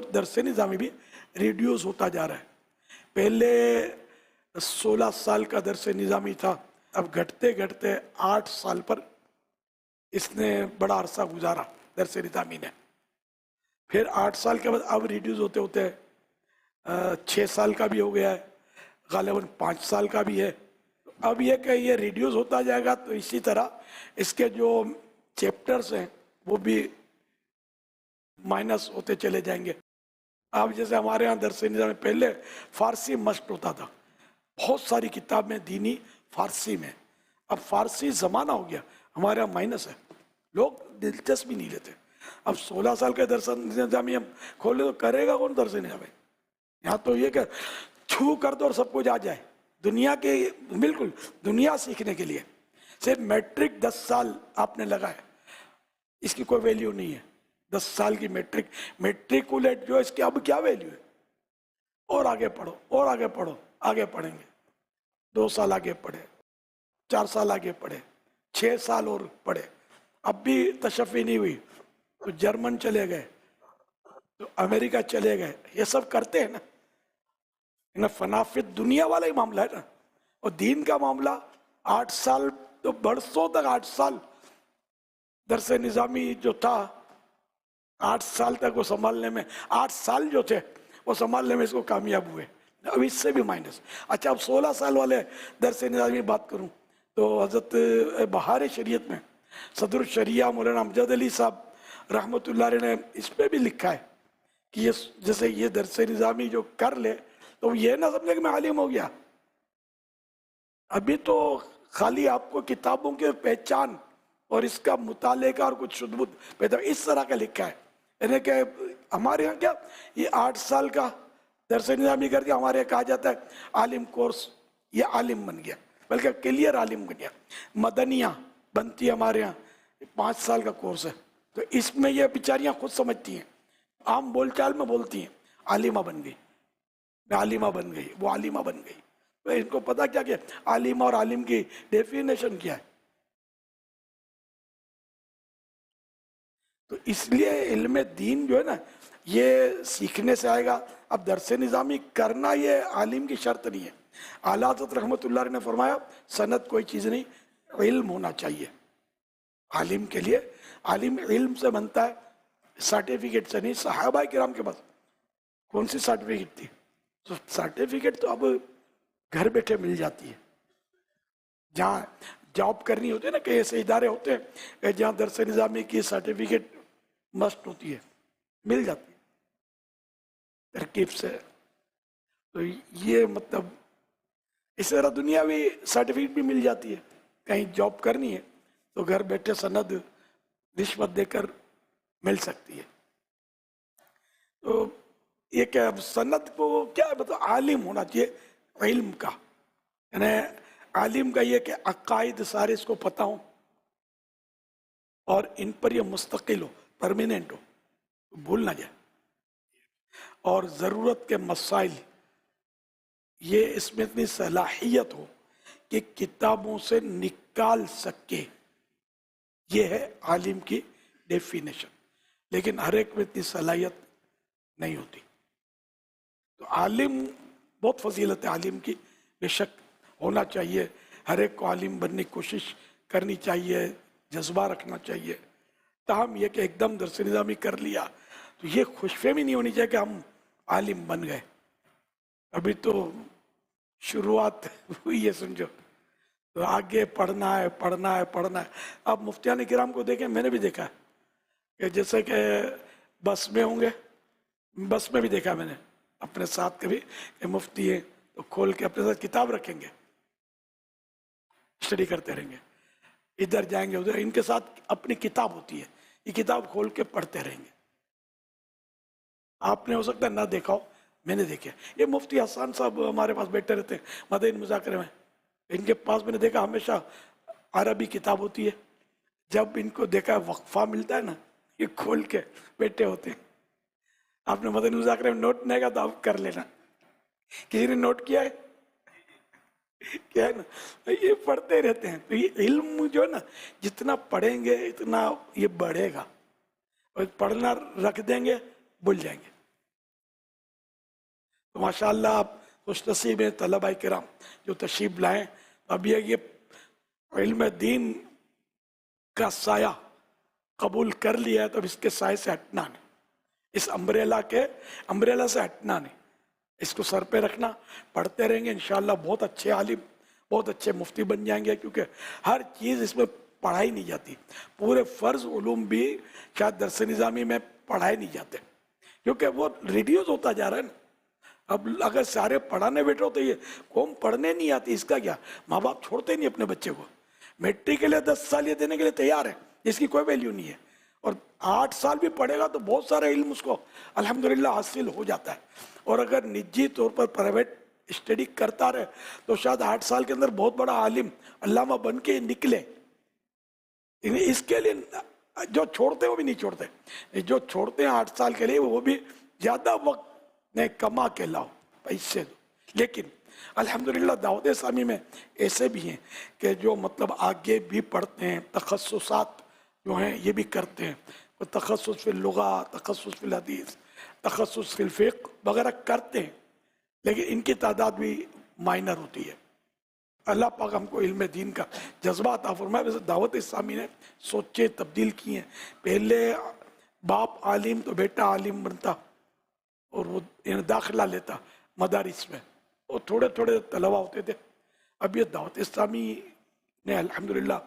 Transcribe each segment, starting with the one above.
تو درس نظامی بھی ریڈیوز ہوتا جا رہا ہے. پہلے 16 سال کا درس نظامی تھا، اب گھٹتے گھٹتے 8 سال پر اس نے بڑا عرصہ گزارا درس نظامی نے. پھر 8 سال کے بعد اب ریڈیوز ہوتے ہوتے 6 سال کا بھی ہو گیا ہے، غالباً 5 سال کا بھی ہے. اب یہ کہ یہ ریڈیوز ہوتا جائے گا تو اسی طرح اس کے جو چیپٹرز ہیں وہ بھی مائنس ہوتے چلے جائیں گے. اب جیسے ہمارے ہاں درس نظام میں پہلے فارسی مشق ہوتا تھا، بہت ساری کتابیں دینی فارسی میں. اب فارسی زمانہ ہو گیا، ہمارے ہاں مائنس ہے، لوگ دلچسپی نہیں لیتے. اب 16 سال کے درس نظامی ہم کھولے تو کرے گا کون درس نظامی؟ یہاں تو یہ کہ چھو کر دو اور سب کچھ آ جائے. دنیا کے بالکل دنیا سیکھنے کے لیے صرف میٹرک 10 سال آپ نے لگایا، اس کی کوئی ویلیو نہیں ہے. 10 سال کی میٹریکولیٹ جو اس کی اب کیا ویلیو ہے؟ اور آگے پڑھو اور آگے پڑھو، آگے پڑھیں گے. 2 سال آگے پڑھے، 4 سال آگے پڑھے، 6 سال اور پڑھے، اب بھی تشفی نہیں ہوئی تو جرمن چلے گئے تو امریکہ چلے گئے. یہ سب کرتے ہیں نا، فنافت دنیا والا ہی معاملہ ہے نا. اور دین کا معاملہ 8 سال تو برسوں تک 8 سال درس نظامی جو تھا 8 سال تک وہ سنبھالنے میں، 8 سال جو تھے وہ سنبھالنے میں اس کو کامیاب ہوئے. اب اس سے بھی مائنس. اچھا اب 16 سال والے درس نظامی بات کروں تو حضرت بہار شریعت میں صدر الشریعہ مولانا امجد علی صاحب رحمۃ اللہ علیہ نے اس پہ بھی لکھا ہے کہ یہ جیسے یہ درس نظامی جو کر لے تو یہ نہ سمجھے کہ میں عالم ہو گیا. ابھی تو خالی آپ کو کتابوں کے پہچان اور اس کا مطالعے کا اور کچھ شدھ بدھ پیدا اس طرح کا لکھا ہے. یعنی کہ ہمارے یہاں کیا یہ 8 سال کا درس نظامی کر کے ہمارے یہاں کہا جاتا ہے عالم کورس، یہ عالم بن گیا، بلکہ کلیئر عالم بن گیا. مدنیاں بنتی ہمارے یہاں 5 سال کا کورس ہے، تو اس میں یہ بیچاریاں خود سمجھتی ہیں، عام بول چال میں بولتی ہیں عالمہ بن گئی، عالمہ بن گئی، وہ عالمہ بن گئی. تو ان کو پتا کیا کہ عالمہ اور عالم کی ڈیفینیشن کیا ہے. تو اس لیے علم دین جو ہے نا یہ سیکھنے سے آئے گا. اب درس نظامی کرنا یہ عالم کی شرط نہیں ہے. اعلیٰ حضرت رحمۃ اللہ علیہ نے فرمایا سند کوئی چیز نہیں، علم ہونا چاہیے. عالم کے لیے عالم علم سے بنتا ہے، سرٹیفکیٹ سے نہیں. صحابہ کرام کے پاس کون سی سرٹیفکیٹ تھی؟ تو سرٹیفکیٹ تو اب گھر بیٹھے مل جاتی ہے. جہاں جاب کرنی ہوتی ہے نا، کہ ایسے ادارے ہوتے ہیں جہاں درس نظامی کی سرٹیفکیٹ مسٹ ہوتی ہے، مل جاتی ہے ترکیب سے. تو یہ مطلب اس طرح دنیاوی سرٹیفکیٹ بھی مل جاتی ہے. کہیں جاب کرنی ہے تو گھر بیٹھے سند رشوت دے کر مل سکتی ہے. تو یہ کہ اب سند کو کیا مطلب عالم ہونا چاہیے علم کا. یعنی عالم کا یہ کہ عقائد سارے اس کو پتہ ہوں اور ان پر یہ مستقل ہو، پرماننٹ ہو، بھول نہ جائے. اور ضرورت کے مسائل یہ اس میں اتنی صلاحیت ہو کہ کتابوں سے نکال سکے، یہ ہے عالم کی ڈیفینیشن. لیکن ہر ایک میں اتنی صلاحیت نہیں ہوتی. تو عالم بہت فضیلت ہے عالم کی، بے شک ہونا چاہیے. ہر ایک کو عالم بننے کی کوشش کرنی چاہیے، جذبہ رکھنا چاہیے. تاہم یہ کہ ایک دم درس نظامی کر لیا تو یہ خوش فہمی نہیں ہونی چاہیے کہ ہم عالم بن گئے. ابھی تو شروعات ہوئی ہے سمجھو، تو آگے پڑھنا ہے پڑھنا ہے پڑھنا ہے. اب مفتیان کرام کو دیکھیں، میں نے بھی دیکھا ہے کہ جیسے کہ بس میں ہوں گے، بس میں بھی دیکھا میں نے اپنے ساتھ کبھی کہ مفتی ہیں تو کھول کے اپنے ساتھ کتاب رکھیں گے، اسٹڈی کرتے رہیں گے. ادھر جائیں گے ادھر، ان کے ساتھ اپنی کتاب ہوتی ہے، یہ کتاب کھول کے پڑھتے رہیں گے. آپ نے ہو سکتا ہے نہ دیکھا ہو، میں نے دیکھا. یہ مفتی حسان صاحب ہمارے پاس بیٹھے رہتے ہیں مدنی مذاکرے میں. ان کے پاس میں نے دیکھا ہمیشہ عربی کتاب ہوتی ہے. جب ان کو دیکھا وقفہ ملتا ہے نا، یہ کھول کے بیٹھے ہوتے ہیں. آپ نے مدنی مذاکرے میں نوٹ نہیں کا تو آپ کر لینا. کسی نے نوٹ کیا ہے؟ کیا ہے نا، یہ پڑھتے رہتے ہیں. تو یہ علم جو ہے نا جتنا پڑھیں گے اتنا یہ بڑھے گا، اور پڑھنا رکھ دیں گے بھول جائیں گے. تو ماشاءاللہ آپ خوش نصیب ہیں طلبہ کرام جو تشریف لائیں. اب یہ علم دین کا سایہ قبول کر لیا ہے تو اب اس کے سائے سے ہٹنا نہیں, اس امبریلا سے ہٹنا نہیں, اس کو سر پہ رکھنا, پڑھتے رہیں گے انشاءاللہ بہت اچھے عالم, بہت اچھے مفتی بن جائیں گے. کیونکہ ہر چیز اس میں پڑھائی نہیں جاتی, پورے فرض علوم بھی شاید درس نظامی میں پڑھائے نہیں جاتے کیونکہ وہ ریڈیوز ہوتا جا رہا ہے نا. اب اگر سارے پڑھانے بیٹھو تو یہ قوم پڑھنے نہیں آتی, اس کا کیا؟ ماں باپ چھوڑتے نہیں اپنے بچے کو, میٹرک کے لیے 10 سال یہ دینے کے لیے تیار ہے جس کی کوئی ویلیو نہیں ہے, اور 8 سال بھی پڑھے گا تو بہت سارا علم اس کو الحمدللہ حاصل ہو جاتا ہے. اور اگر نجی طور پر پرائیویٹ اسٹڈی کرتا رہے تو شاید 8 سال کے اندر بہت بڑا عالم علامہ بن کے نکلے. اس کے لیے جو چھوڑتے وہ بھی نہیں چھوڑتے, جو چھوڑتے ہیں 8 سال کے لیے وہ بھی زیادہ وقت نے کما کے لاؤ, پیسے دو. لیکن الحمدللہ دعوت اسلامی میں ایسے بھی ہیں کہ جو مطلب آگے بھی پڑھتے ہیں, تخصصات جو ہیں یہ بھی کرتے ہیں, تخصص فی اللغات, تخصص فی الحدیث, تخصص فی الفقہ وغیرہ کرتے ہیں, لیکن ان کی تعداد بھی مائنر ہوتی ہے. اللہ پاک ہم کو علم دین کا جذبہ عطا فرمائے. ویسے دعوت اسلامی نے سوچیں تبدیل کی ہیں, پہلے باپ عالم تو بیٹا عالم بنتا اور وہ داخلہ لیتا مدارس میں, اور تھوڑے تھوڑے طلبہ ہوتے تھے. اب یہ دعوت اسلامی نے الحمدللہ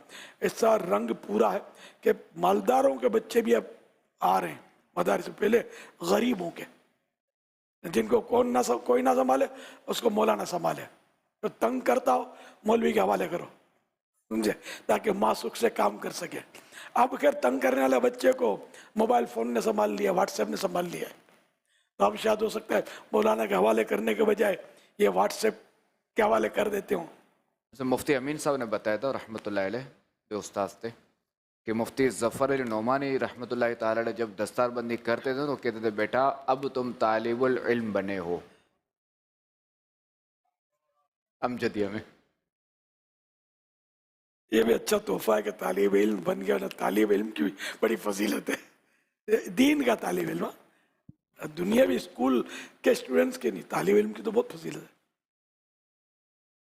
ایسا رنگ پورا ہے کہ مالداروں کے بچے بھی اب آ رہے ہیں مدارس میں. پہلے غریبوں کے, جن کو کوئی نہ سنبھالے اس کو مولانا سنبھالے, تو تنگ کرتا ہو مولوی کے حوالے کرو, سمجھے, تاکہ ماں سکھ سے کام کر سکے. اب خیر تنگ کرنے والے بچے کو موبائل فون نے سنبھال لیا, واٹس ایپ نے سنبھال لیا ہے, تو اب شاید ہو سکتا ہے مولانا کے حوالے کرنے کے بجائے یہ واٹس ایپ کے حوالے کر دیتے ہوں. مفتی امین صاحب نے بتایا تھا رحمۃ اللہ علیہ, جو استاذ تھے, کہ مفتی ظفر علی نعمانی رحمۃ اللہ تعالی علیہ جب دستار بندی کرتے تھے تو کہتے تھے بیٹا اب تم طالب العلم بنے ہو. امجدیہ میں یہ بھی اچھا تحفہ ہے کہ طالب علم بن گیا. طالب علم کی بھی بڑی فضیلت ہے, دین کا طالب علم, دنیاوی اسکول کے اسٹوڈنٹس کے نہیں, طالب علم کی تو بہت فضیلت ہے.